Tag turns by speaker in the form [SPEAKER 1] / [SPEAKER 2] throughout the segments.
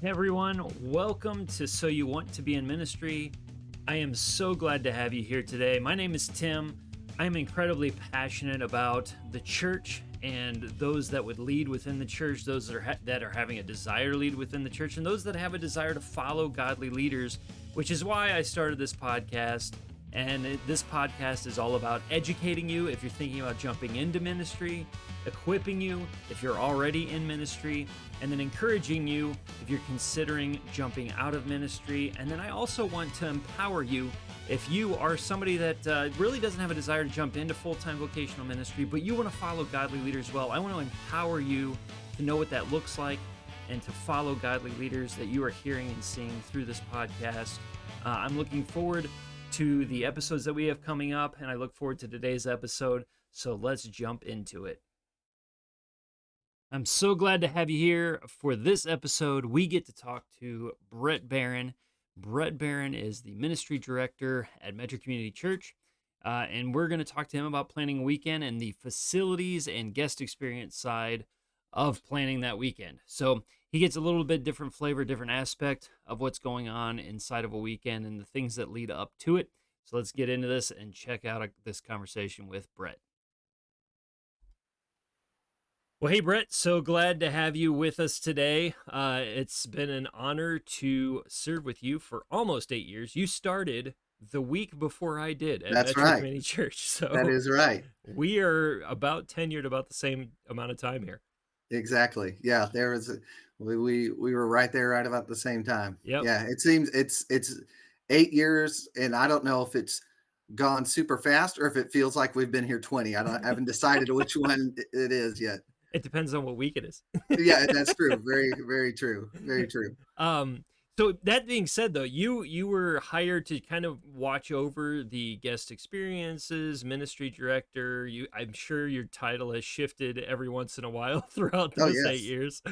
[SPEAKER 1] Hey everyone, welcome to So You Want to Be in Ministry. I am so glad to have you here today. My name is Tim. I am incredibly passionate about the church and those that would lead within the church, those that are having a desire to lead within the church, and those that have a desire to follow godly leaders, which is why I started this podcast. And this podcast is all about educating you if you're thinking about jumping into ministry, equipping you if you're already in ministry, and then encouraging you if you're considering jumping out of ministry. And then I also want to empower you if you are somebody that really doesn't have a desire to jump into full-time vocational ministry, but you want to follow godly leaders well. I want to empower you to know what that looks like and to follow godly leaders that you are hearing and seeing through this podcast. I'm looking forward to the episodes that we have coming up, and I look forward to today's episode. So let's jump into it. I'm so glad to have you here for this episode. We get to talk to Brett Barron. Brett Barron is the ministry director at Metro Community Church, and we're going to talk to him about planning a weekend and the facilities and guest experience side of planning that weekend. So he gets a little bit different flavor, different aspect of what's going on inside of a weekend and the things that lead up to it. So let's get into this and check out this conversation with Brett. Well, hey, Brett, so glad to have you with us today. It's been an honor to serve with you for almost 8 years. You started the week before I did at
[SPEAKER 2] That's
[SPEAKER 1] Metro
[SPEAKER 2] right.
[SPEAKER 1] Community Church. So
[SPEAKER 2] That is right.
[SPEAKER 1] we are about tenured about the same amount of time here.
[SPEAKER 2] Exactly. Yeah, we were right there right about the same time.
[SPEAKER 1] Yep.
[SPEAKER 2] Yeah, it seems it's 8 years, and I don't know if it's gone super fast or if it feels like we've been here 20. I haven't decided which one it is yet.
[SPEAKER 1] It depends on what week it is.
[SPEAKER 2] Yeah, that's true. Very, very true. Very true.
[SPEAKER 1] So that being said, though, you were hired to kind of watch over the guest experiences, ministry director. I'm sure your title has shifted every once in a while throughout
[SPEAKER 2] Oh,
[SPEAKER 1] those
[SPEAKER 2] yes.
[SPEAKER 1] 8 years.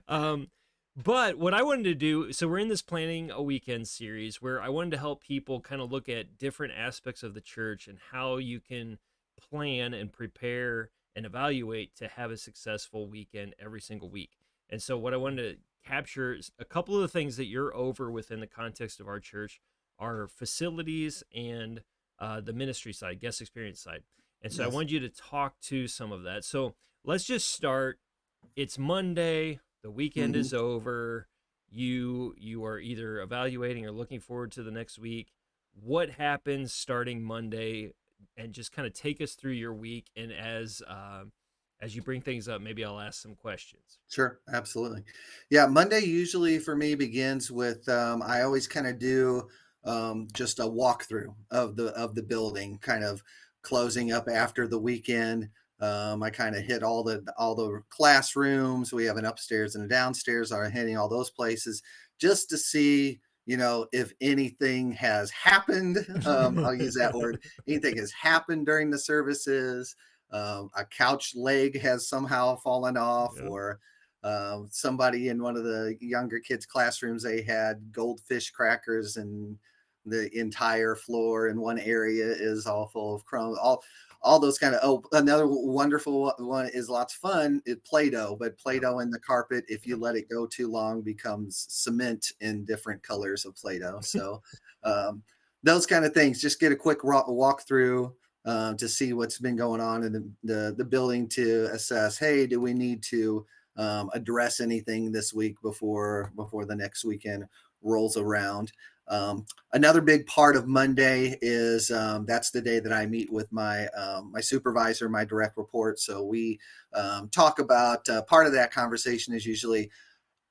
[SPEAKER 1] But what I wanted to do, so we're in this planning a weekend series where I wanted to help people kind of look at different aspects of the church and how you can plan and prepare and evaluate to have a successful weekend every single week. And so what I wanted to capture is a couple of the things that you're over within the context of our church are facilities and the ministry side, guest experience side. And so I
[SPEAKER 2] Yes.
[SPEAKER 1] wanted you to talk to some of that. So let's just start. It's Monday. The weekend is over. You are either evaluating or looking forward to the next week. What happens starting Monday? And just kind of take us through your week. And as you bring things up, maybe I'll ask some questions.
[SPEAKER 2] Sure, absolutely. Yeah, Monday usually for me begins with I always kind of do just a walkthrough of the building, kind of closing up after the weekend. I kind of hit all the classrooms. We have an upstairs and a downstairs. I'm hitting all those places just to see, if anything has happened. I'll use that word. Anything has happened during the services. A couch leg has somehow fallen off,
[SPEAKER 1] Yep.
[SPEAKER 2] or somebody in one of the younger kids' classrooms, they had goldfish crackers, and the entire floor in one area is all full of crumbs. All those kind of. Oh, another wonderful one is lots of fun. Play-Doh, but Play-Doh in the carpet, if you let it go too long, becomes cement in different colors of Play-Doh. So those kind of things. Just get a quick walk through to see what's been going on in the building, to assess, hey, do we need to address anything this week before the next weekend rolls around. Another big part of Monday is that's the day that I meet with my supervisor, my direct report. So we talk about part of that conversation is usually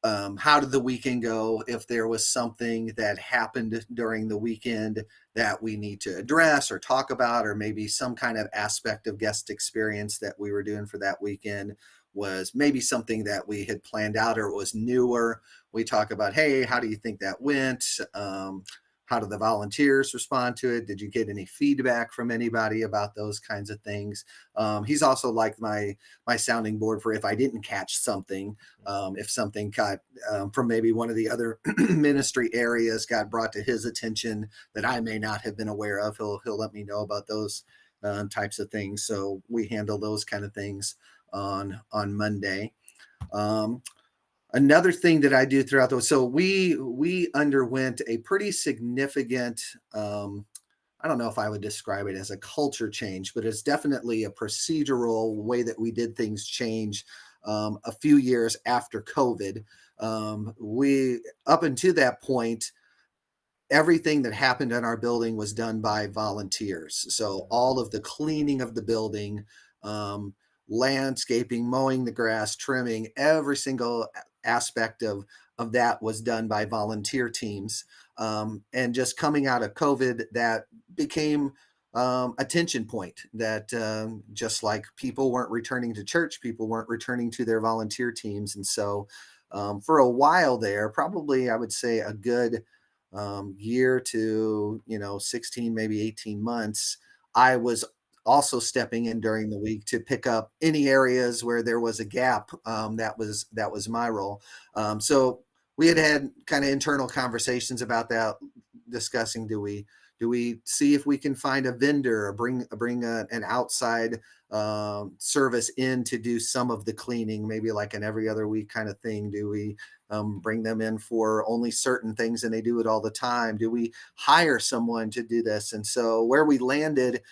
[SPEAKER 2] how did the weekend go? If there was something that happened during the weekend that we need to address or talk about, or maybe some kind of aspect of guest experience that we were doing for that weekend was maybe something that we had planned out or it was newer. We talk about, hey, how do you think that went? How did the volunteers respond to it? Did you get any feedback from anybody about those kinds of things? He's also like my sounding board for if I didn't catch something, if something got from maybe one of the other ministry areas got brought to his attention that I may not have been aware of. He'll let me know about those types of things. So we handle those kind of things on Monday. Another thing that I do throughout those, so we underwent a pretty significant, I don't know if I would describe it as a culture change, but it's definitely a procedural way that we did things change a few years after COVID. We up until that point, everything that happened in our building was done by volunteers. So
[SPEAKER 1] Mhm.
[SPEAKER 2] all of the cleaning of the building, um, landscaping, mowing the grass, trimming, every single aspect of that was done by volunteer teams. And just coming out of COVID, that became a tension point that just like people weren't returning to church, people weren't returning to their volunteer teams. And so for a while there, probably I would say a good year to 16 maybe 18 months, I was also stepping in during the week to pick up any areas where there was a gap. That was my role. So we had kind of internal conversations about that, discussing, do we see if we can find a vendor or bring an outside service in to do some of the cleaning, maybe like an every other week kind of thing? Do we bring them in for only certain things and they do it all the time? Do we hire someone to do this? And so where we landed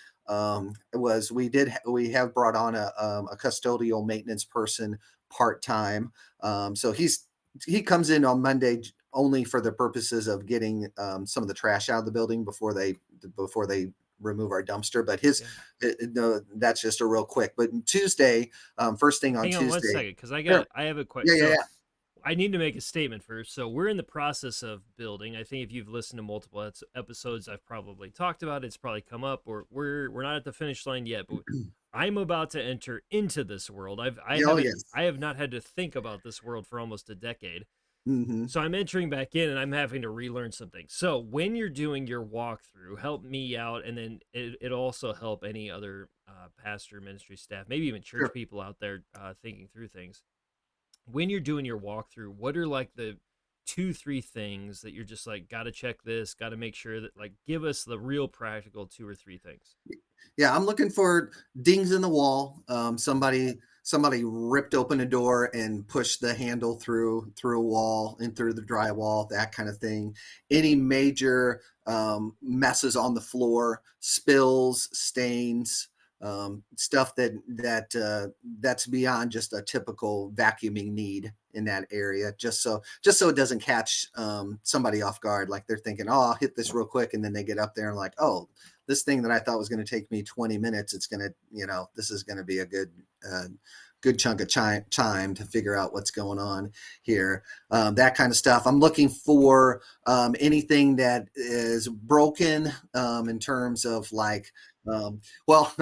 [SPEAKER 2] was we have brought on a custodial maintenance person part time. So he comes in on Monday only for the purposes of getting some of the trash out of the building before they remove our dumpster. But
[SPEAKER 1] Yeah.
[SPEAKER 2] no, that's just a real quick. But Tuesday, first thing on
[SPEAKER 1] Hang on one
[SPEAKER 2] Tuesday.
[SPEAKER 1] second, because
[SPEAKER 2] Sure.
[SPEAKER 1] I have a question.
[SPEAKER 2] Yeah, yeah,
[SPEAKER 1] So
[SPEAKER 2] yeah.
[SPEAKER 1] I need to make a statement first. So we're in the process of building. I think if you've listened to multiple episodes, I've probably talked about it. It's probably come up, or we're not at the finish line yet, but I'm about to enter into this world.
[SPEAKER 2] Yeah, oh yes.
[SPEAKER 1] I have not had to think about this world for almost a decade.
[SPEAKER 2] Hmm.
[SPEAKER 1] So I'm entering back in and I'm having to relearn something. So when you're doing your walkthrough, help me out, and then it'll also help any other pastor, ministry staff, maybe even church
[SPEAKER 2] Sure.
[SPEAKER 1] people out there thinking through things. When you're doing your walkthrough, what are like the two, three things that you're just like, got to check this, got to make sure that, like, give us the real practical two or three things.
[SPEAKER 2] Yeah, I'm looking for dings in the wall. Somebody ripped open a door and pushed the handle through a wall and through the drywall, that kind of thing. Any major messes on the floor, spills, stains, stuff that's beyond just a typical vacuuming need in that area, just so it doesn't catch somebody off guard, like they're thinking, oh, I'll hit this real quick, and then they get up there and like, oh, this thing that I thought was going to take me 20 minutes, it's going to, this is going to be a good chunk of time to figure out what's going on here. That kind of stuff. I'm looking for anything that is broken in terms of like, well,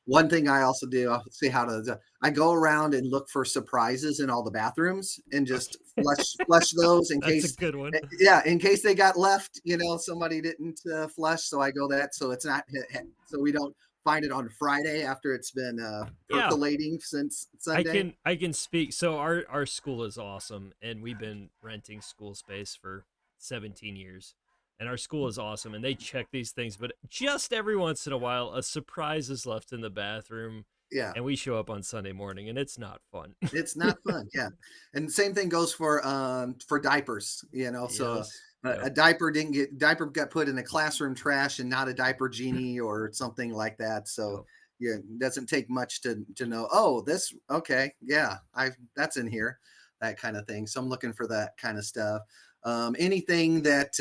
[SPEAKER 2] one thing I also do, I'll see how to, I go around and look for surprises in all the bathrooms and just flush those in
[SPEAKER 1] That's a
[SPEAKER 2] case,
[SPEAKER 1] good one.
[SPEAKER 2] yeah, in case they got left, somebody didn't flush. So I go that, so it's not, so we don't find it on Friday after it's been
[SPEAKER 1] Yeah,
[SPEAKER 2] percolating since Sunday.
[SPEAKER 1] I can speak. So our school is awesome, and we've been renting school space for 17 years. And our school is awesome, and they check these things, but just every once in a while, a surprise is left in the bathroom,
[SPEAKER 2] Yeah,
[SPEAKER 1] and we show up on Sunday morning, and it's not fun.
[SPEAKER 2] it's not fun. Yeah, and same thing goes for diapers. So
[SPEAKER 1] Yes.
[SPEAKER 2] a
[SPEAKER 1] Yep.
[SPEAKER 2] diaper got put in a classroom trash and not a diaper genie or something like that. So
[SPEAKER 1] Yep.
[SPEAKER 2] yeah, it doesn't take much to know. Oh, this okay, yeah, I that's in here, that kind of thing. So I'm looking for that kind of stuff. Anything that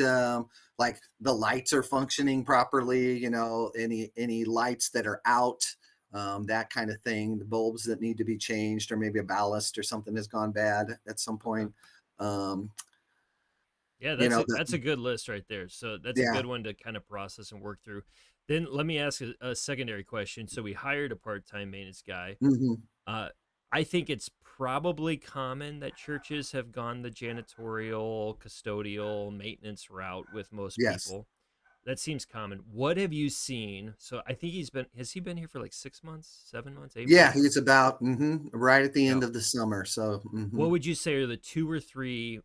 [SPEAKER 2] like the lights are functioning properly. Any lights that are out, that kind of thing, the bulbs that need to be changed, or maybe a ballast or something has gone bad at some
[SPEAKER 1] Okay.
[SPEAKER 2] point. Um,
[SPEAKER 1] Yeah,
[SPEAKER 2] that,
[SPEAKER 1] that's a good list right there. So that's a
[SPEAKER 2] yeah.
[SPEAKER 1] good one to kind of process and work through. Then let me ask a secondary question. So we hired a part-time maintenance guy.
[SPEAKER 2] Hmm.
[SPEAKER 1] Uh, I think it's probably common that churches have gone the janitorial, custodial, maintenance route with most
[SPEAKER 2] Yes.
[SPEAKER 1] people. That seems common. What have you seen? So I think has he been here for like 6 months, 7 months, eight
[SPEAKER 2] Yeah,
[SPEAKER 1] months?
[SPEAKER 2] he's about right at the
[SPEAKER 1] Yeah.
[SPEAKER 2] end of the summer. So
[SPEAKER 1] What would you say are the two or three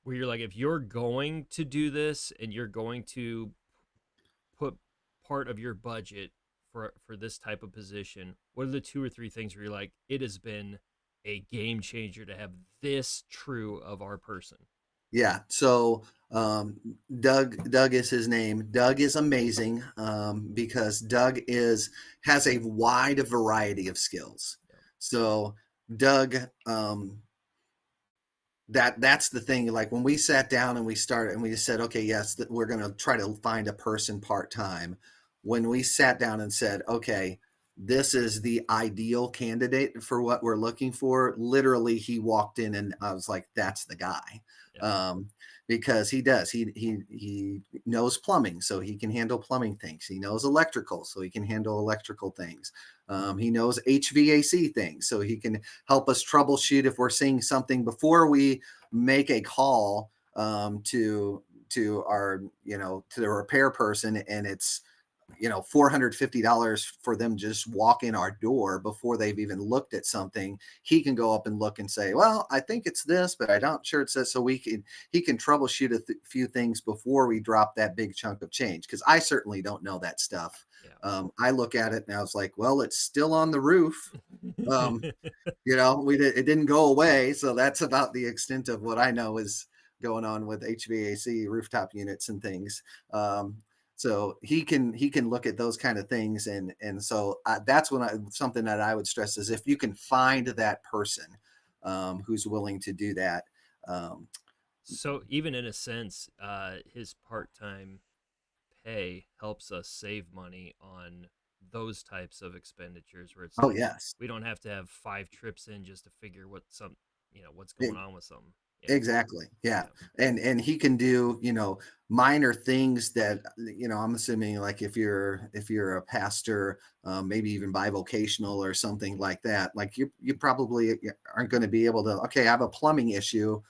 [SPEAKER 1] where you're like, if you're going to do this and you're going to put part of your budget for this type of position, what are the two or three things where you're like, it has been a game changer to have this true of our person?
[SPEAKER 2] Yeah. So Doug is his name. Doug is amazing because Doug has a wide variety of skills.
[SPEAKER 1] Yeah.
[SPEAKER 2] So Doug, that's the thing. Like when we sat down and we started and we just said, okay, yes, we're going to try to find a person part-time. When we sat down and said, okay, this is the ideal candidate for what we're looking for, literally he walked in and I was like, that's the guy.
[SPEAKER 1] Yeah.
[SPEAKER 2] Because he knows plumbing, so he can handle plumbing things. He knows electrical, so he can handle electrical things. He knows HVAC things, so he can help us troubleshoot if we're seeing something before we make a call to our to the repair person, and it's $450 for them to just walk in our door before they've even looked at something. He can go up and look and say, well, I think it's this, but I'm not sure it's this. So he can troubleshoot a few things before we drop that big chunk of change, because I certainly don't know that stuff.
[SPEAKER 1] Yeah.
[SPEAKER 2] I look at it and I was like, well, it's still on the roof. It didn't go away, so that's about the extent of what I know is going on with HVAC rooftop units and things. So he can look at those kind of things, and so that's something that I would stress is if you can find that person who's willing to do that.
[SPEAKER 1] So even in a sense, his part-time pay helps us save money on those types of expenditures where it's
[SPEAKER 2] Oh
[SPEAKER 1] like
[SPEAKER 2] yes,
[SPEAKER 1] we don't have to have 5 trips in just to figure what's going on with something. Yeah.
[SPEAKER 2] exactly. Yeah.
[SPEAKER 1] Yeah.
[SPEAKER 2] And he can do, minor things that, I'm assuming like if you're a pastor, maybe even bivocational or something like that, like you probably aren't going to be able to, okay, I have a plumbing issue.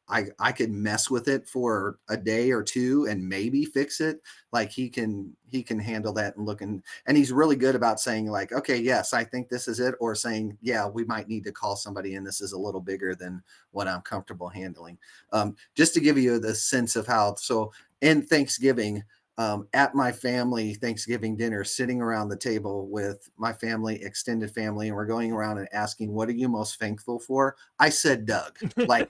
[SPEAKER 2] I could mess with it for a day or two and maybe fix it. Like he can handle that and and he's really good about saying like, okay, yes, I think this is it. Or saying, yeah, we might need to call somebody in. This is a little bigger than what I'm comfortable handling. Just to give you the sense of how, so in Thanksgiving, at my family Thanksgiving dinner, sitting around the table with my family, extended family, and we're going around and asking, what are you most thankful for? I said, Doug. Like,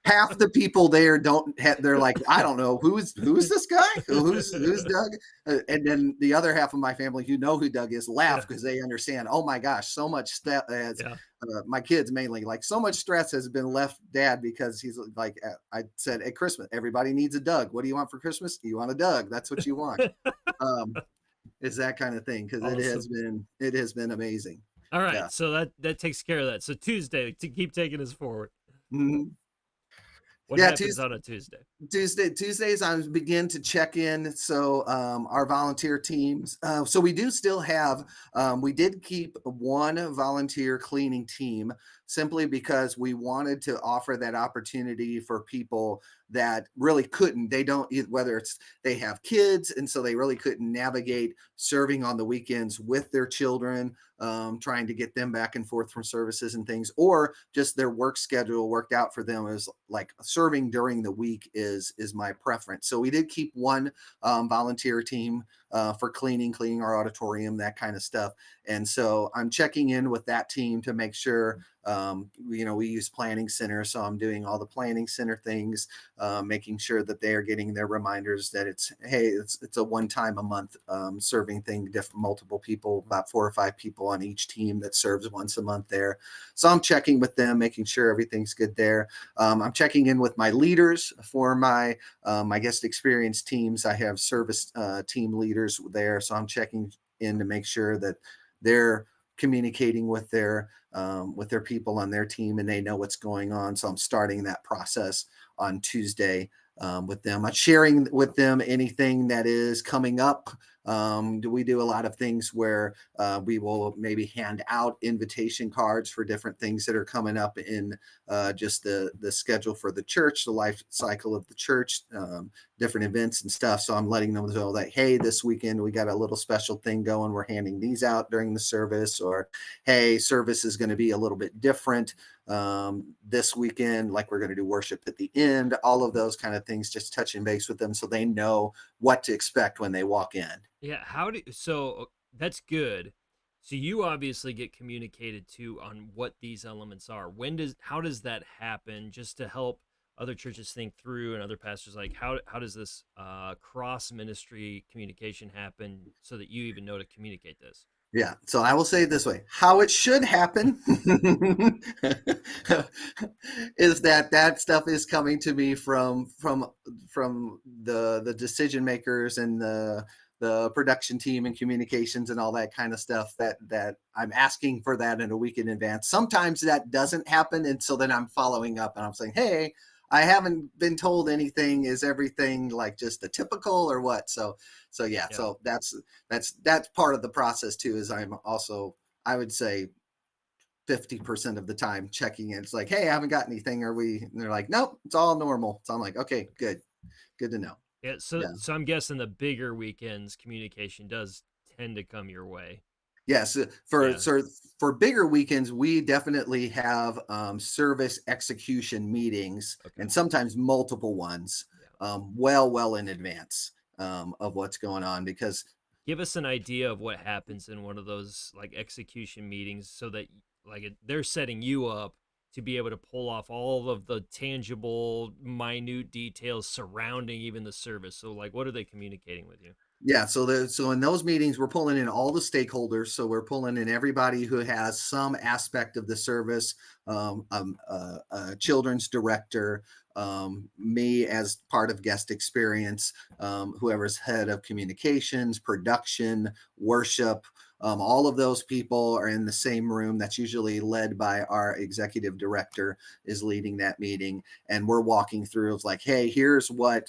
[SPEAKER 2] half the people there they're like, I don't know who's this guy, who's Doug. And then the other half of my family who know who Doug is laugh because they understand, oh my gosh, so much stuff as
[SPEAKER 1] Yeah.
[SPEAKER 2] my kids mainly, like so much stress has been left dad, because he's like, I said at Christmas, everybody needs a Doug. What do you want for Christmas? You want a Doug. That's what you want. It's that kind of thing, because
[SPEAKER 1] Awesome.
[SPEAKER 2] it has been amazing.
[SPEAKER 1] All
[SPEAKER 2] Yeah.
[SPEAKER 1] right, so that takes care of that. So Tuesday, to keep taking us forward.
[SPEAKER 2] Mhm.
[SPEAKER 1] What
[SPEAKER 2] Yeah,
[SPEAKER 1] happens on a Tuesday?
[SPEAKER 2] Tuesdays I begin to check in. So our volunteer teams. So we do still have. We did keep one volunteer cleaning team, simply because we wanted to offer that opportunity for people that really couldn't. They don't, whether it's they have kids, and so they really couldn't navigate serving on the weekends with their children, trying to get them back and forth from services and things, or just their work schedule worked out for them as like serving during the week is my preference. So we did keep one volunteer team for cleaning our auditorium, that kind of stuff. And so I'm checking in with that team to make sure, we use planning center. So I'm doing all the planning center things, making sure that they are getting their reminders that it's a one time a month serving thing, multiple people, about 4 or 5 people on each team that serves once a month there. So I'm checking with them, making sure everything's good there. I'm checking in with my leaders for my guest experience teams. I have service team leaders there, so I'm checking in to make sure that they're communicating with their people on their team and they know what's going on. So I'm starting that process on Tuesday with them. I'm sharing with them anything that is coming up. We do a lot of things where we will maybe hand out invitation cards for different things that are coming up in just the schedule for the church, the life cycle of the church, different events and stuff. So I'm letting them know that, hey, this weekend we got a little special thing going. We're handing these out during the service, or hey, service is going to be a little bit different this weekend, like we're going to do worship at the end, all of those kind of things, just touching base with them so they know what to expect when they walk in.
[SPEAKER 1] Yeah, so that's good. So you obviously get communicated to on what these elements are. How does that happen, just to help other churches think through, and other pastors, like how does this cross ministry communication happen so that you even know to communicate this?
[SPEAKER 2] Yeah. So I will say it this way: how it should happen is that stuff is coming to me from the decision makers and the production team and communications and all that kind of stuff, that I'm asking for that in a week in advance. Sometimes that doesn't happen, and so then I'm following up and I'm saying, hey, I haven't been told anything. Is everything like just a typical or what? So yeah,
[SPEAKER 1] Yeah.
[SPEAKER 2] so that's part of the process too. Is I'm also, I would say, 50% of the time checking in. It's like, hey, I haven't got anything. Are we? And they're like, nope, it's all normal. So I'm like, okay, good to know.
[SPEAKER 1] Yeah, so
[SPEAKER 2] Yeah.
[SPEAKER 1] I'm guessing the bigger weekends communication does tend to come your way.
[SPEAKER 2] Yes,
[SPEAKER 1] Yeah.
[SPEAKER 2] for bigger weekends, we definitely have service execution meetings,
[SPEAKER 1] Okay.
[SPEAKER 2] and sometimes multiple ones,
[SPEAKER 1] Yeah.
[SPEAKER 2] well in advance of what's going on, because
[SPEAKER 1] Give us an idea of what happens in one of those like execution meetings, so that they're setting you up to be able to pull off all of the tangible, minute details surrounding even the service. So like, what are they communicating with you?
[SPEAKER 2] yeah, so in those meetings, we're pulling in all the stakeholders. So we're pulling in everybody who has some aspect of the service, a children's director, me as part of guest experience, whoever's head of communications, production, worship. All of those people are in the same room. That's usually led by our executive director, is leading that meeting, and we're walking through of like, hey, here's what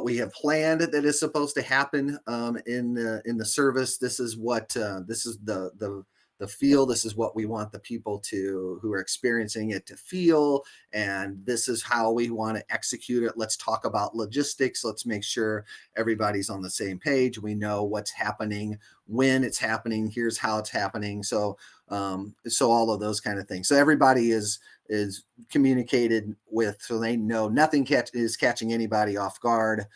[SPEAKER 2] we have planned that is supposed to happen in the service. This is what this is the feel. This is what we want the people who are experiencing it to feel, and this is how we want to execute it. Let's talk about logistics. Let's make sure everybody's on the same page. We know what's happening, when it's happening. Here's how it's happening. So all of those kind of things. So everybody is communicated with, so they know nothing is catching anybody off guard.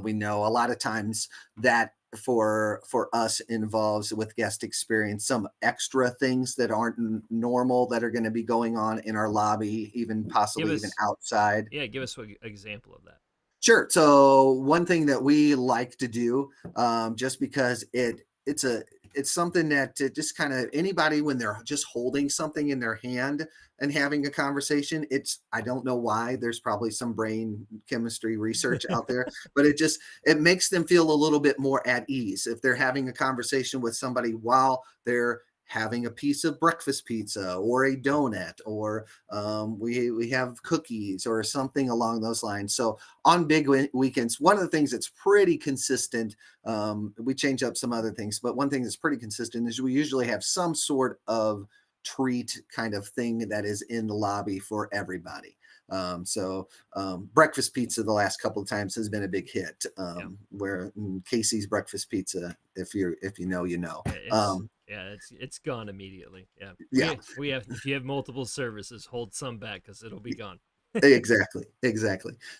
[SPEAKER 2] We know a lot of times that for us involves, with guest experience, some extra things that aren't normal that are going to be going on in our lobby, even
[SPEAKER 1] Give
[SPEAKER 2] possibly even
[SPEAKER 1] us
[SPEAKER 2] outside.
[SPEAKER 1] Yeah, give us an example of that.
[SPEAKER 2] Sure. So one thing that we like to do, just because it's something that just kind of, anybody when they're just holding something in their hand and having a conversation, I don't know why. There's probably some brain chemistry research out there, but it makes them feel a little bit more at ease if they're having a conversation with somebody while they're having a piece of breakfast pizza or a donut, or we have cookies or something along those lines. So on big weekends, one of the things that's pretty consistent, we change up some other things, but one thing that's pretty consistent is we usually have some sort of treat kind of thing that is in the lobby for everybody. Breakfast pizza the last couple of times has been a big hit.
[SPEAKER 1] Yeah.
[SPEAKER 2] Where Casey's breakfast pizza, if you know, you know.
[SPEAKER 1] It's gone immediately. Yeah.
[SPEAKER 2] Yeah,
[SPEAKER 1] We have, if you have multiple services, hold some back because it'll be gone.
[SPEAKER 2] exactly.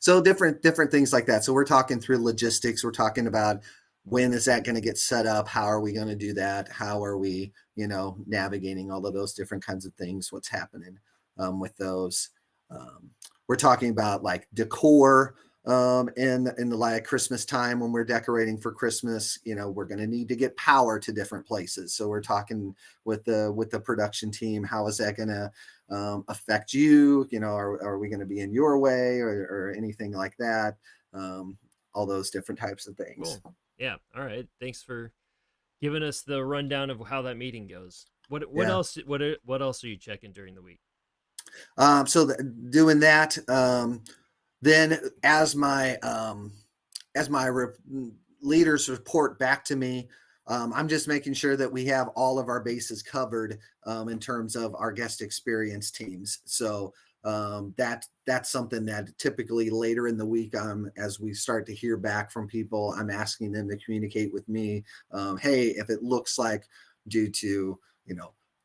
[SPEAKER 2] So different things like that. So we're talking through logistics. We're talking about, when is that going to get set up? How are we going to do that? How are we, navigating all of those different kinds of things? What's happening with those? We're talking about like decor in the like Christmas time, when we're decorating for Christmas. We're going to need to get power to different places. So we're talking with the production team. How is that going to affect you? Are we going to be in your way, or anything like that? All those different types of things.
[SPEAKER 1] Cool. Yeah. All right. Thanks for giving us the rundown of how that meeting goes. What
[SPEAKER 2] Yeah.
[SPEAKER 1] else what else are you checking during the week?
[SPEAKER 2] Doing that, then as my leaders report back to me, I'm just making sure that we have all of our bases covered in terms of our guest experience teams. So that's something that typically later in the week, as we start to hear back from people, I'm asking them to communicate with me. Hey, if it looks like, due to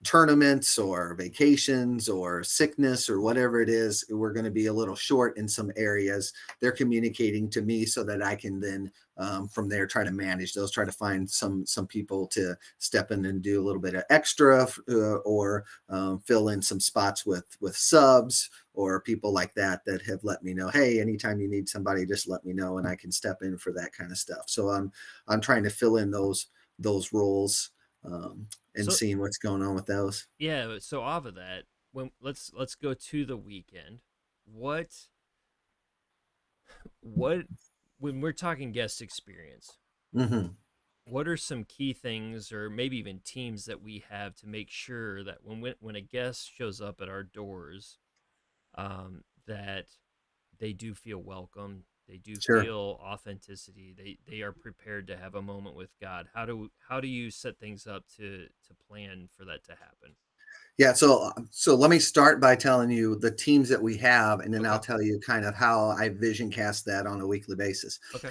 [SPEAKER 2] tournaments or vacations or sickness or whatever it is, we're going to be a little short in some areas. They're communicating to me so that I can then from there try to manage those, try to find some people to step in and do a little bit of extra or fill in some spots with subs or people like that have let me know, hey, anytime you need somebody, just let me know and I can step in for that kind of stuff. So I'm trying to fill in those roles and
[SPEAKER 1] So
[SPEAKER 2] seeing what's going on with those.
[SPEAKER 1] yeah, so off of that, when let's go to the weekend. What what when we're talking guest experience,
[SPEAKER 2] Mm-hmm.
[SPEAKER 1] what are some key things or maybe even teams that we have to make sure that when a guest shows up at our doors, that they do feel welcome, they do
[SPEAKER 2] Sure.
[SPEAKER 1] feel authenticity, they are prepared to have a moment with God? How do you set things up to plan for that to happen?
[SPEAKER 2] Yeah, so let me start by telling you the teams that we have, and then I'll
[SPEAKER 1] Okay.
[SPEAKER 2] tell you kind of how I vision cast that on a weekly basis.
[SPEAKER 1] Okay.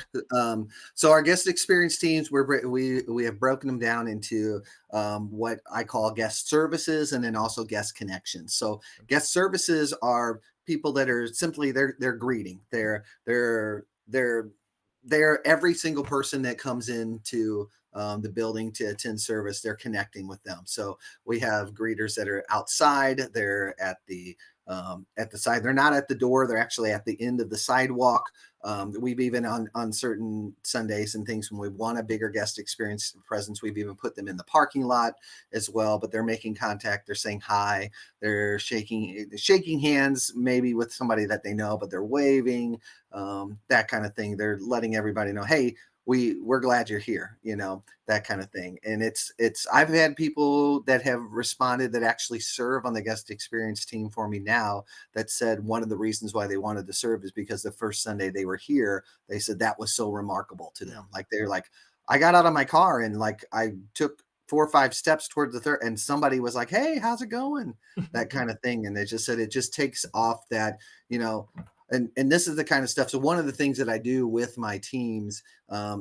[SPEAKER 2] So our guest experience teams, we have broken them down into what I call guest services, and then also guest connections. So guest services are people that are simply they're greeting. They're every single person that comes into the building to attend service. They're connecting with them. So we have greeters that are outside. They're at the side. They're not at the door. They're actually at the end of the sidewalk. We've even on certain Sundays and things when we want a bigger guest experience presence, we've even put them in the parking lot as well. But they're making contact. They're saying hi. They're shaking hands, maybe with somebody that they know, but they're waving, that kind of thing. They're letting everybody know, hey, we're glad you're here, that kind of thing. And I've had people that have responded that actually serve on the guest experience team for me now that said one of the reasons why they wanted to serve is because the first Sunday they were here, they said that was so remarkable to them. Like they're like, I got out of my car and like I took 4 or 5 steps toward the third and somebody was like, hey, how's it going? That kind of thing. And they just said it just takes off that, you know, and this is the kind of stuff. So one of the things that I do with my teams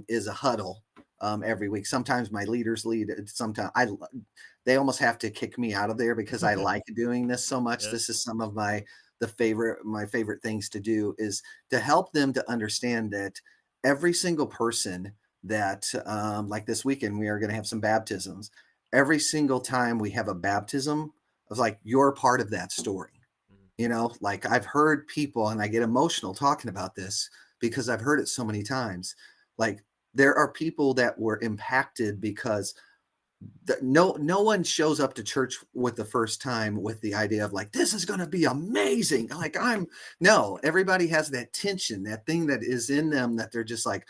[SPEAKER 2] is a huddle every week. Sometimes my leaders lead. Sometimes they almost have to kick me out of there because I like doing this so much.
[SPEAKER 1] Yeah.
[SPEAKER 2] This is some of my favorite things to do is to help them to understand that every single person that like this weekend we are going to have some baptisms. Every single time we have a baptism, I was like, you're part of that story. Like I've heard people, and I get emotional talking about this because I've heard it so many times. Like there are people that were impacted because no one shows up to church with the first time with the idea of like, this is going to be amazing. Like no, everybody has that tension, that thing that is in them that they're just like,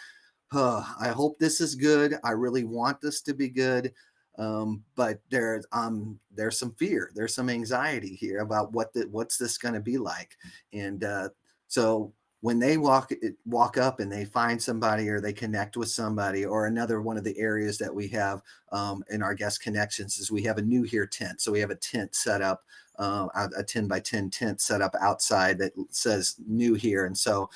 [SPEAKER 2] oh, I hope this is good. I really want this to be good. But there's some fear, there's some anxiety here about what's this going to be like. And so when they walk up and they find somebody or they connect with somebody, or another one of the areas that we have in our guest connections is we have a new here tent. So we have a tent set up, a 10 by 10 tent set up outside that says new here. And so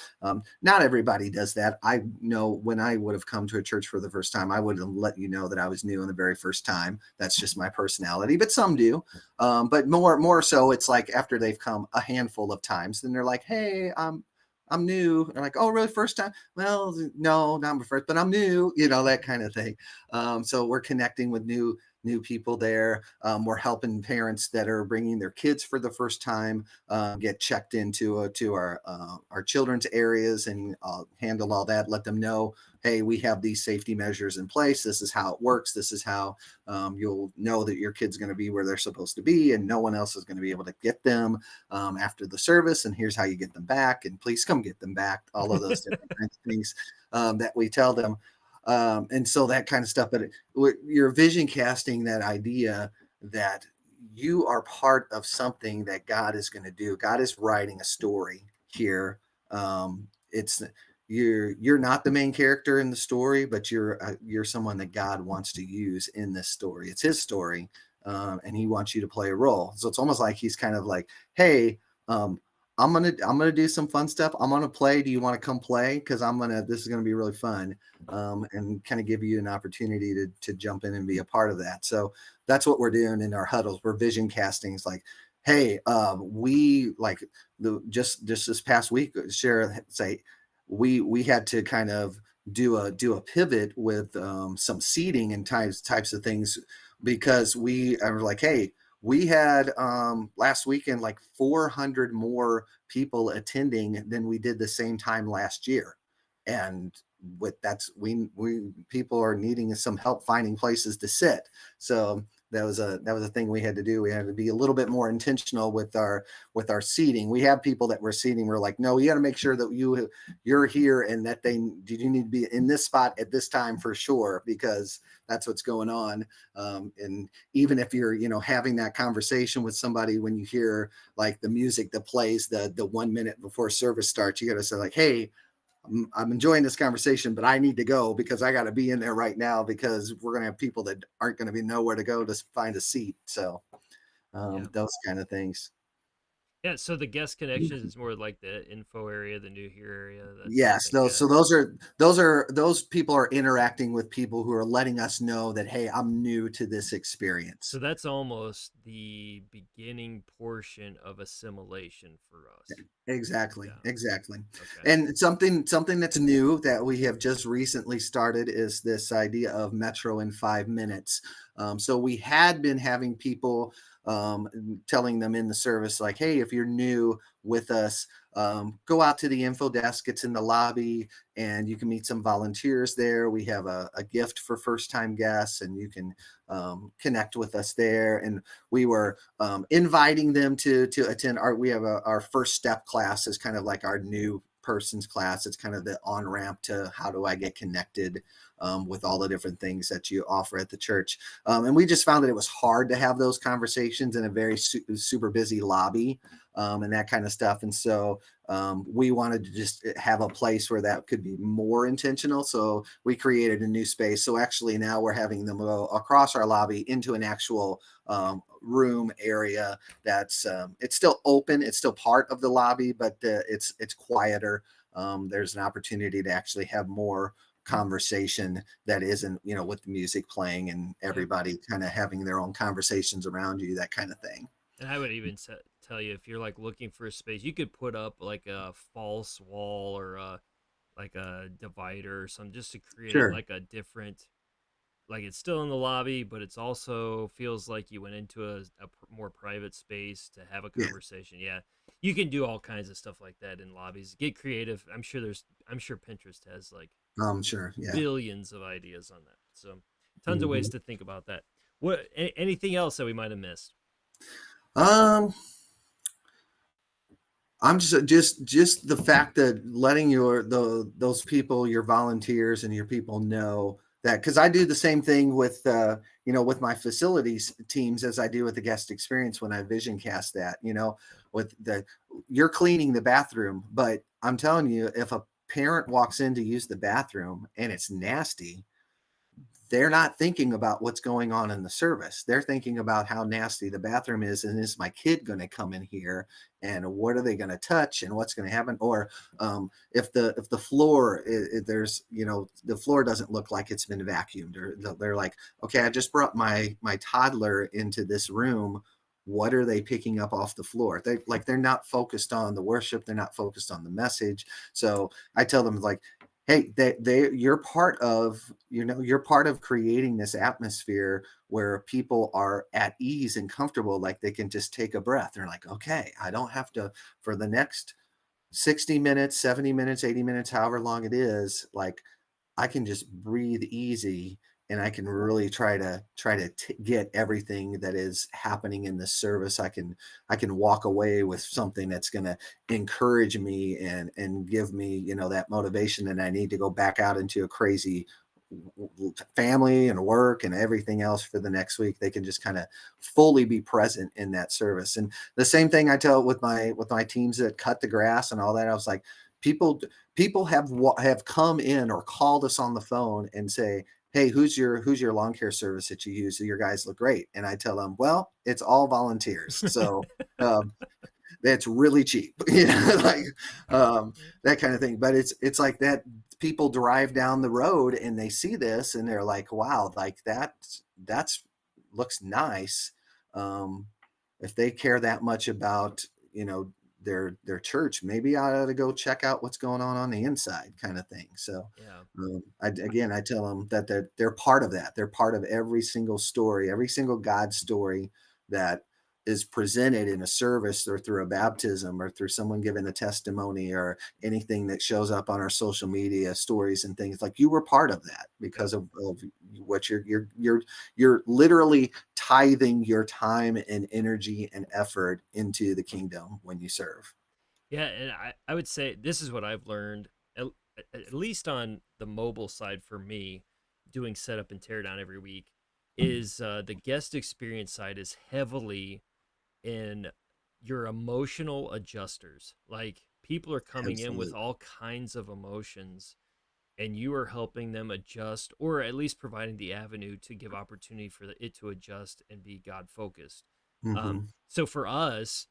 [SPEAKER 2] not everybody does that. I know when I would have come to a church for the first time, I would have let you know that I was new in the very first time. That's just my personality, but some do. But more so, it's like after they've come a handful of times, then they're like, hey, I'm new. And like, oh, really? First time? Well, no, not my first, but I'm new, that kind of thing. So we're connecting with new people there. We're helping parents that are bringing their kids for the first time get checked into to our children's areas and handle all that. Let them know, hey, we have these safety measures in place. This is how it works. This is how you'll know that your kid's going to be where they're supposed to be, and no one else is going to be able to get them after the service. And here's how you get them back. And please come get them back. All of those different kinds of things that we tell them. And so that kind of stuff, but you're vision casting that idea that you are part of something that God is going to do. God is writing a story here. It's you're not the main character in the story, but you're someone that God wants to use in this story. It's his story, and he wants you to play a role. So it's almost like he's kind of like, hey, I'm gonna do some fun stuff. I'm gonna play. Do you want to come play? Because this is gonna be really fun, and kind of give you an opportunity to jump in and be a part of that. So that's what we're doing in our huddles. We're vision casting. It's like, hey, we like just this past week, we had to kind of do a pivot with some seating and types of things because we are like, hey, we had last weekend like 400 more people attending than we did the same time last year, and with that's we people are needing some help finding places to sit. So that was a thing we had to do. We had to be a little bit more intentional with our seating. We have people that we're seating. We're like, no, you got to make sure that you're here and that you need to be in this spot at this time for sure, because that's what's going on. And even if you're, having that conversation with somebody, when you hear like the music that plays the 1 minute before service starts, you got to say like, hey, I'm enjoying this conversation, but I need to go because I got to be in there right now because we're going to have people that aren't going to be nowhere to go to find a seat. So
[SPEAKER 1] Yeah.
[SPEAKER 2] those kind of things.
[SPEAKER 1] Yeah, so the guest connections is more like the info area, the new here area, that type of
[SPEAKER 2] Yes,
[SPEAKER 1] thing. Yeah.
[SPEAKER 2] those people are interacting with people who are letting us know that, hey, I'm new to this
[SPEAKER 1] So
[SPEAKER 2] experience.
[SPEAKER 1] that's almost the beginning portion of assimilation for us.
[SPEAKER 2] Exactly,
[SPEAKER 1] Yeah.
[SPEAKER 2] exactly.
[SPEAKER 1] Okay.
[SPEAKER 2] And something that's new that we have just recently started is this idea of Metro in 5 minutes. So we had been having people telling them in the service, like, hey, if you're new with us, go out to the info desk. It's in the lobby, and you can meet some volunteers there. We have a gift for first time guests, and you can connect with us there. And we were inviting them to attend we have our first step class is kind of like our new person's class. It's kind of the on ramp to how do I get connected with all the different things that you offer at the church. And we just found that it was hard to have those conversations in a very super busy lobby and that kind of stuff. And so we wanted to just have a place where that could be more intentional. So we created a new space. So actually now we're having them go across our lobby into an actual room area that's it's still open. It's still part of the lobby, but it's quieter. There's an opportunity to actually have more conversation that isn't, with the music playing and
[SPEAKER 1] Yep.
[SPEAKER 2] everybody kind of having their own conversations around you, that kind of thing.
[SPEAKER 1] And I would even tell you, if you're like looking for a space, you could put up like a false wall or like a divider or something, just to create
[SPEAKER 2] Sure.
[SPEAKER 1] like a different, like it's still in the lobby, but it's also feels like you went into a more private space to have a
[SPEAKER 2] Yeah.
[SPEAKER 1] conversation. Yeah, you can do all kinds of stuff like that in lobbies. Get creative. I'm sure Pinterest has like
[SPEAKER 2] Sure. Yeah.
[SPEAKER 1] billions of ideas on that. So tons of ways
[SPEAKER 2] Mhm.
[SPEAKER 1] to think about that. What anything else that we might have missed?
[SPEAKER 2] Um, I'm just the fact that letting those people, your volunteers and your people know that, because I do the same thing with with my facilities teams as I do with the guest experience when I vision cast that, with you're cleaning the bathroom, but I'm telling you, if a parent walks in to use the bathroom and it's nasty, they're not thinking about what's going on in the service. They're thinking about how nasty the bathroom is, and is my kid going to come in here, and what are they going to touch, and what's going to happen? Or if the floor there's the floor doesn't look like it's been vacuumed, or they're like, okay, I just brought my toddler into this room. What are they picking up off the floor? They're not focused on the worship. They're not focused on the message. So I tell them, like, hey, you're part of you're part of creating this atmosphere where people are at ease and comfortable, like they can just take a breath. They're like, okay, I don't have to, for the next 60 minutes, 70 minutes, 80 minutes, however long it is, like I can just breathe easy, and I can really try to get everything that is happening in this service. I can walk away with something that's going to encourage me and give me, that motivation that I need to go back out into a crazy family and work and everything else for the next week. They can just kind of fully be present in that service. And the same thing I tell with my teams that cut the grass and all that. I was like, people people have come in or called us on the phone and say, hey, who's your lawn care service that you use? Your guys look great. And I tell them, well, it's all volunteers. So um, that's really cheap, like that kind of thing. But it's like that. People drive down the road and they see this and they're like, wow, like that's looks nice. Um, if they care that much about, their church, maybe I ought to go check out what's going on the inside, kind of thing. So
[SPEAKER 1] Yeah.
[SPEAKER 2] I tell them that they're part of that. They're part of every single story, every single God story that is presented in a service or through a baptism or through someone giving a testimony or anything that shows up on our social media stories and things. Like, you were part of that because of what you're literally tithing your time and energy and effort into the kingdom when you serve.
[SPEAKER 1] Yeah, and I would say this is what I've learned, at least on the mobile side for me, doing setup and tear down every week, is the guest experience side is heavily in your emotional adjusters. Like, people are coming in with
[SPEAKER 2] Absolutely.
[SPEAKER 1] all kinds of emotions, and you are helping them adjust, or at least providing the avenue to give opportunity for it to adjust and be God focused.
[SPEAKER 2] Mm-hmm.
[SPEAKER 1] So for us,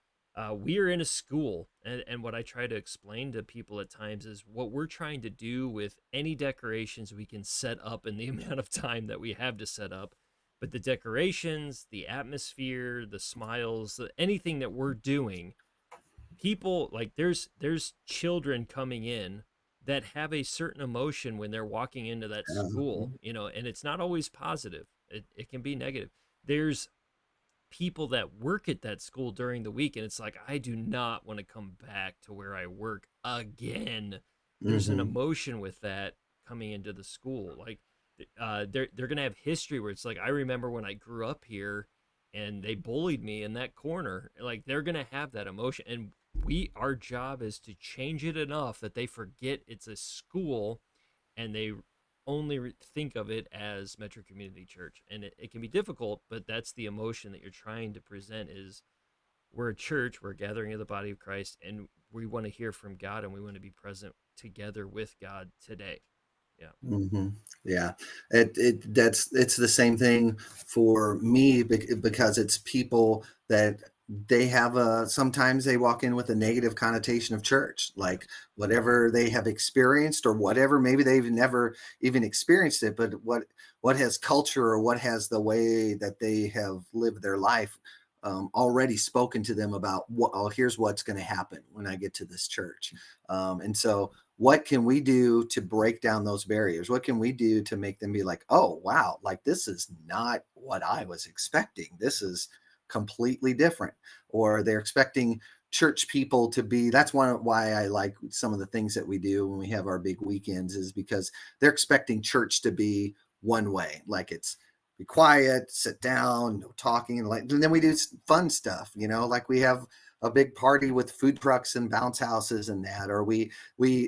[SPEAKER 1] we are in a school, and what I try to explain to people at times is what we're trying to do with any decorations we can set up in the amount of time that we have to set up. But the decorations, the atmosphere, the smiles, anything that we're doing, people, like, there's children coming in that have a certain emotion when they're walking into that school, and it's not always positive. It can be negative. There's people that work at that school during the week, and it's like, I do not want to come back to where I work again. There's an
[SPEAKER 2] Mm-hmm.
[SPEAKER 1] emotion with that coming into the school. Like, they're gonna have history where it's like, I remember when I grew up here and they bullied me in that corner. Like, they're gonna have that emotion, and our job is to change it enough that they forget it's a school and they only think of it as Metro Community Church. And it can be difficult, but that's the emotion that you're trying to present is, we're a church, we're a gathering of the body of Christ, and we want to hear from God, and we want to be present together with God today. Yeah.
[SPEAKER 2] Mm-hmm. Yeah, it's the same thing for me because it's people that they have sometimes they walk in with a negative connotation of church,
[SPEAKER 1] Yeah.
[SPEAKER 2] like whatever they have experienced or whatever, maybe they've never even experienced it, but what has culture or what has the way that they have lived their life already spoken to them about here's what's going to happen when I get to this church. And so what can we do to break down those barriers? What can we do to make them be like, oh, wow, like this is not what I was expecting. This is completely different. Or they're expecting church people to be, that's why I like some of the things that we do when we have our big weekends, is because they're expecting church to be one way. Like, it's be quiet, sit down, no talking, and then we do fun stuff, like we have a big party with food trucks and bounce houses and that, or we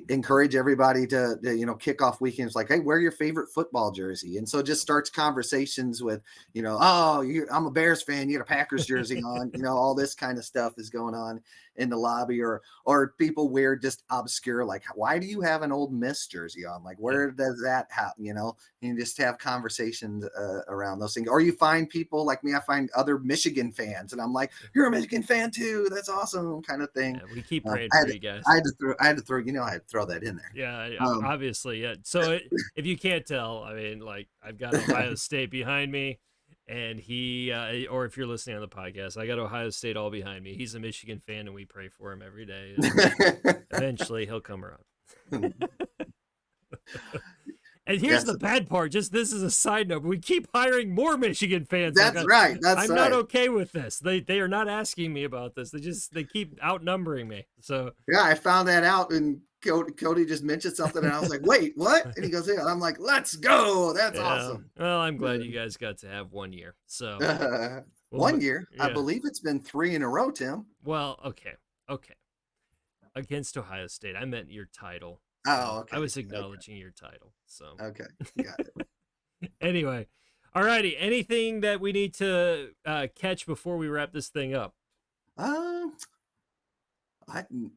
[SPEAKER 2] encourage everybody to kick off weekends like, hey, wear your favorite football jersey, and so it just starts conversations with, I'm a Bears fan, you got a Packers jersey on, all this kind of stuff is going on in the lobby, or people wear just obscure, like, why do you have an Old Miss jersey on? Like, where does that happen? You just have conversations around those things. Or you find people like me, I find other Michigan fans, and I'm like, you're a Michigan fan too, that's awesome, kind of thing.
[SPEAKER 1] We keep praying
[SPEAKER 2] I
[SPEAKER 1] for
[SPEAKER 2] had,
[SPEAKER 1] you guys.
[SPEAKER 2] I had to throw, I had to throw that in there.
[SPEAKER 1] Yeah, obviously, yeah. So if you can't tell, I mean, like, I've got Ohio State behind me, and or if you're listening on the podcast, I got Ohio State all behind me. He's a Michigan fan, and we pray for him every day. And eventually, he'll come around. And here's the bad part. Just, this is a side note, but we keep hiring more Michigan fans.
[SPEAKER 2] That's right.
[SPEAKER 1] I'm not okay with this. They are not asking me about this. They keep outnumbering me. So
[SPEAKER 2] yeah, I found that out, and Cody just mentioned something, and I was like, wait, what? And he goes, yeah. And I'm like, let's go. That's awesome.
[SPEAKER 1] Well, I'm glad you guys got to have 1 year. So
[SPEAKER 2] 1 year.
[SPEAKER 1] Yeah.
[SPEAKER 2] I believe it's been 3 in a row, Tim.
[SPEAKER 1] Well, okay. Against Ohio State. I meant your title.
[SPEAKER 2] Oh, okay.
[SPEAKER 1] I was acknowledging your title. So
[SPEAKER 2] okay, got it.
[SPEAKER 1] Anyway, all righty. Anything that we need to catch before we wrap this thing up?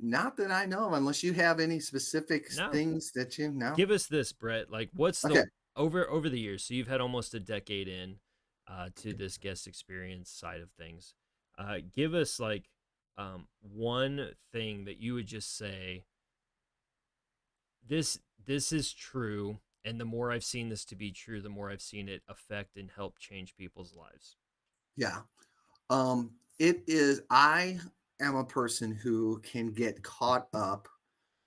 [SPEAKER 2] Not that I know of, unless you have any specific things that you know.
[SPEAKER 1] Give us this, Brett. Like, what's over the years? So you've had almost a decade in to this guest experience side of things. Give us like one thing that you would just say, this is true, and the more I've seen this to be true, the more I've seen it affect and help change people's lives.
[SPEAKER 2] Yeah. It is, I am a person who can get caught up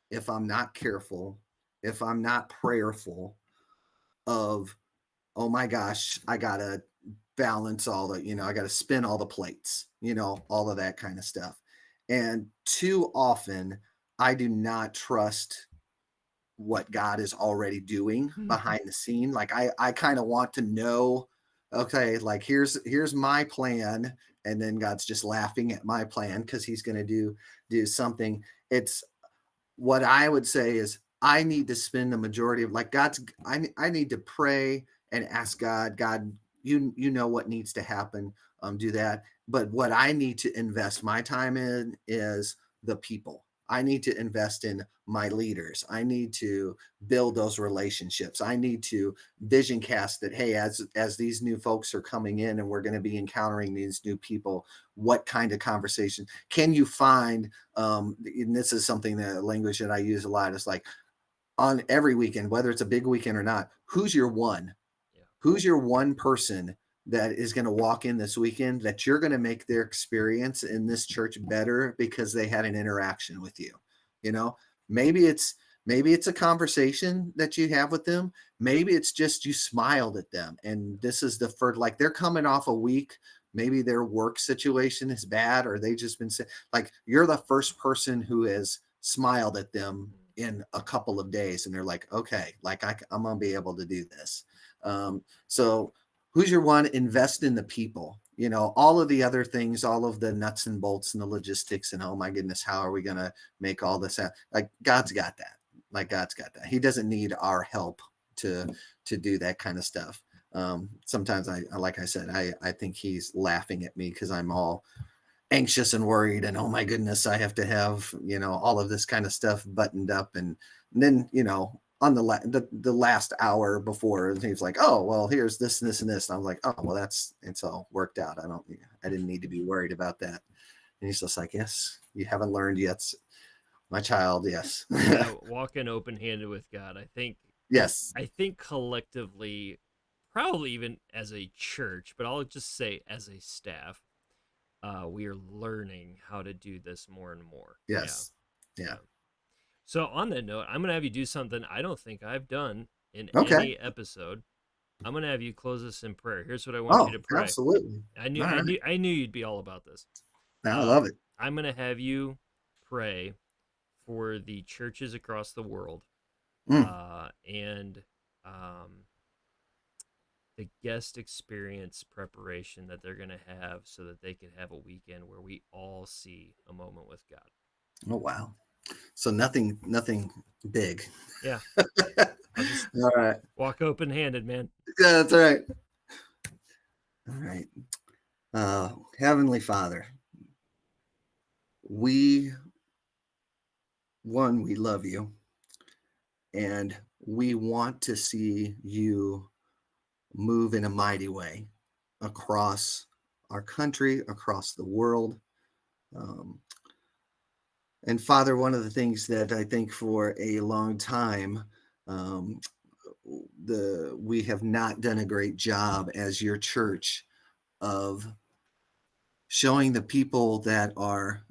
[SPEAKER 2] if I'm not careful, if I'm not prayerful of, oh my gosh, I gotta balance all the, I gotta spin all the plates, all of that kind of stuff. And too often I do not trust what God is already doing behind the scene. Like I kind of want to know, okay, like here's my plan, and then God's just laughing at my plan because he's going to do something. It's what I would say is I need to spend the majority of, like, I need to pray and ask God, you know what needs to happen, do that. But what I need to invest my time in is the people. I need to invest in my leaders. I need to build those relationships. I need to vision cast that, hey, as these new folks are coming in and we're going to be encountering these new people, what kind of conversation can you find? And this is something, that language that I use a lot, is like, on every weekend, whether it's a big weekend or not, who's your one?
[SPEAKER 1] Yeah.
[SPEAKER 2] Who's your one person that is going to walk in this weekend that you're going to make their experience in this church better because they had an interaction with you? You know, maybe it's a conversation that you have with them. Maybe it's just you smiled at them, and this is the first, like, they're coming off a week. Maybe their work situation is bad, or they just been like, you're the first person who has smiled at them in a couple of days, and they're like, okay, like I'm gonna be able to do this. So who's your one? Invest in the people. All of the other things, all of the nuts and bolts and the logistics, and oh my goodness, how are we gonna make all this happen? Like, God's got that. He doesn't need our help to do that kind of stuff. Sometimes I like I said, I think he's laughing at me because I'm all anxious and worried, and oh my goodness, I have to have all of this kind of stuff buttoned up, and then on the last hour before, he's like, oh well, here's this and this and this, and I was like, oh well, it's all worked out. I didn't need to be worried about that. And he's just like, yes, you haven't learned yet, my child. Yes.
[SPEAKER 1] Walking open-handed with God.
[SPEAKER 2] Yes.
[SPEAKER 1] I think collectively, probably even as a church, but I'll just say as a staff, we are learning how to do this more and more.
[SPEAKER 2] Yes. Yeah.
[SPEAKER 1] So on that note, I'm gonna have you do something I don't think I've done in
[SPEAKER 2] Okay.
[SPEAKER 1] any episode. I'm gonna have you close us in prayer. Here's what I want you
[SPEAKER 2] Oh,
[SPEAKER 1] to pray.
[SPEAKER 2] absolutely.
[SPEAKER 1] I knew
[SPEAKER 2] All right.
[SPEAKER 1] I knew you'd be all about this.
[SPEAKER 2] I love it.
[SPEAKER 1] I'm gonna have you pray for the churches across the world, and the guest experience preparation that they're gonna have, so that they can have a weekend where we all see a moment with God.
[SPEAKER 2] Oh wow. So nothing big.
[SPEAKER 1] Yeah. I'll just
[SPEAKER 2] All right.
[SPEAKER 1] walk open-handed, man.
[SPEAKER 2] Yeah, that's all right. All right. Heavenly Father, we love you, and we want to see you move in a mighty way across our country, across the world. And Father, one of the things that I think for a long time, we have not done a great job as your church of showing the people that are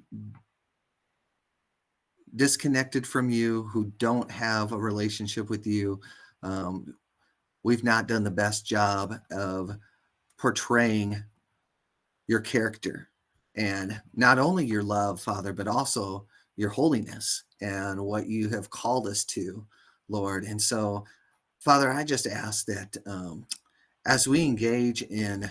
[SPEAKER 2] disconnected from you, who don't have a relationship with you. We've not done the best job of portraying your character, and not only your love, Father, but also your holiness and what you have called us to, Lord. And so, Father, I just ask that as we engage in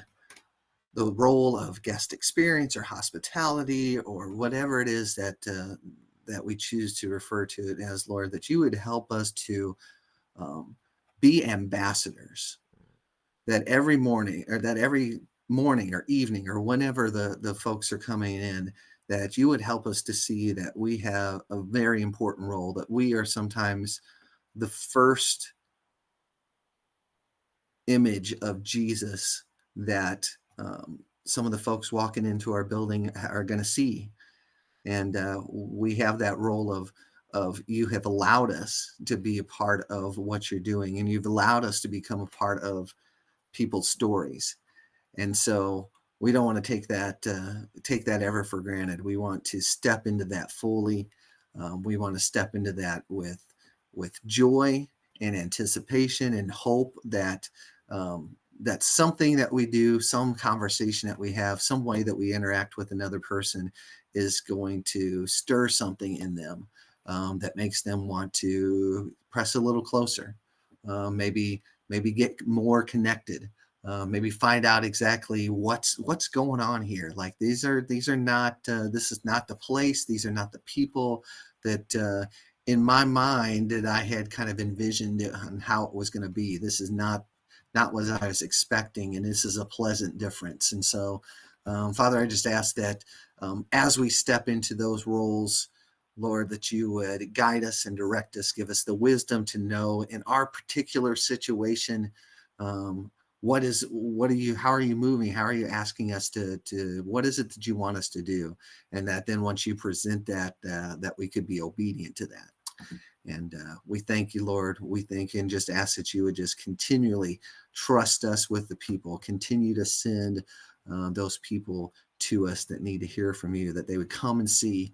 [SPEAKER 2] the role of guest experience or hospitality or whatever it is that we choose to refer to it as, Lord, that you would help us to be ambassadors, that every morning or evening or whenever the folks are coming in, that you would help us to see that we have a very important role, that we are sometimes the first image of Jesus that some of the folks walking into our building are going to see. And we have that role of you have allowed us to be a part of what you're doing, and you've allowed us to become a part of people's stories. And so we don't want to take that ever for granted. We want to step into that fully. We want to step into that with joy and anticipation and hope that that something that we do, some conversation that we have, some way that we interact with another person is going to stir something in them that makes them want to press a little closer, maybe get more connected, maybe find out exactly what's going on here. Like these are not this is not the place, these are not the people that in my mind that I had kind of envisioned on how it was going to be. This is not what I was expecting, and this is a pleasant difference. And so, Father, I just ask that as we step into those roles, Lord, that you would guide us and direct us, give us the wisdom to know in our particular situation, how are you moving? How are you asking us to what is it that you want us to do? And that then once you present that, that we could be obedient to that. And we thank you, Lord. We thank you and just ask that you would just continually trust us with the people, continue to send those people to us that need to hear from you, that they would come and see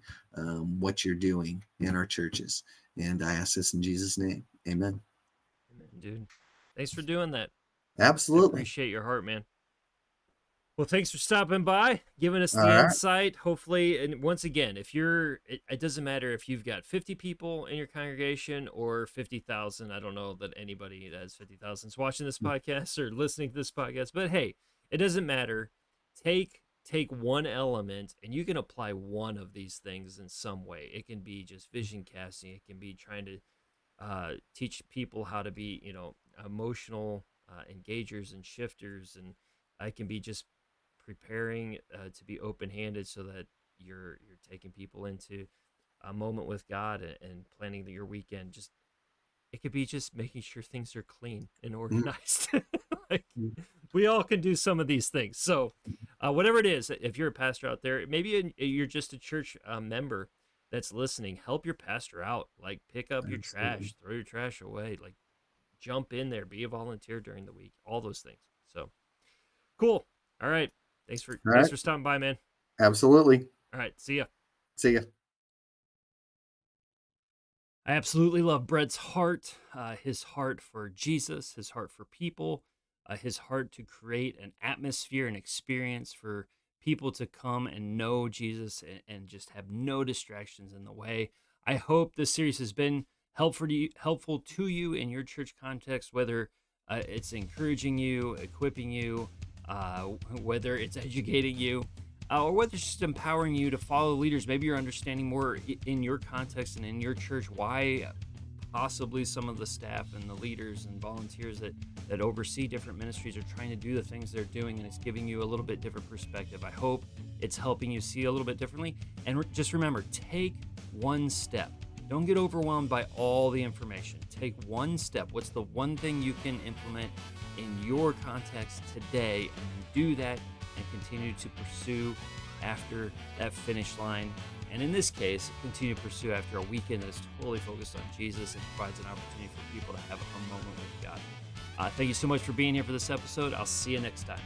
[SPEAKER 2] what you're doing in our churches. And I ask this in Jesus' name. Amen.
[SPEAKER 1] Amen, dude. Thanks for doing that. I
[SPEAKER 2] Absolutely.
[SPEAKER 1] appreciate your heart, man. Well, thanks for stopping by, giving us
[SPEAKER 2] All
[SPEAKER 1] the
[SPEAKER 2] right.
[SPEAKER 1] insight. Hopefully, and once again, if it doesn't matter if you've got 50 people in your congregation or 50,000. I don't know that anybody that has 50,000 is watching this podcast or listening to this podcast, but hey, it doesn't matter. Take one element and you can apply one of these things in some way. It can be just vision casting. It can be trying to teach people how to be, emotional engagers and shifters, and it can be just preparing to be open-handed so that you're taking people into a moment with God and planning your weekend. Just it could be just making sure things are clean and organized. Like, we all can do some of these things. So whatever it is, if you're a pastor out there, maybe you're just a church member that's listening, help your pastor out. Like, pick up your trash, throw your trash away, like jump in there, be a volunteer during the week, all those things. So cool. All right. Thanks for stopping by, man.
[SPEAKER 2] Absolutely.
[SPEAKER 1] All right. See ya.
[SPEAKER 2] See ya.
[SPEAKER 1] I absolutely love Brett's heart, his heart for Jesus, his heart for people, his heart to create an atmosphere and experience for people to come and know Jesus and just have no distractions in the way. I hope this series has been helpful to you in your church context, whether it's encouraging you, equipping you, whether it's educating you, or whether it's just empowering you to follow leaders. Maybe you're understanding more in your context and in your church why possibly some of the staff and the leaders and volunteers that oversee different ministries are trying to do the things they're doing, and it's giving you a little bit different perspective. I hope it's helping you see a little bit differently. And just remember, take one step. Don't get overwhelmed by all the information. Take one step. What's the one thing you can implement in your context today, and do that and continue to pursue after that finish line. And in this case, continue to pursue after a weekend that is totally focused on Jesus and provides an opportunity for people to have a moment with God. Thank you so much for being here for this episode. I'll see you next time.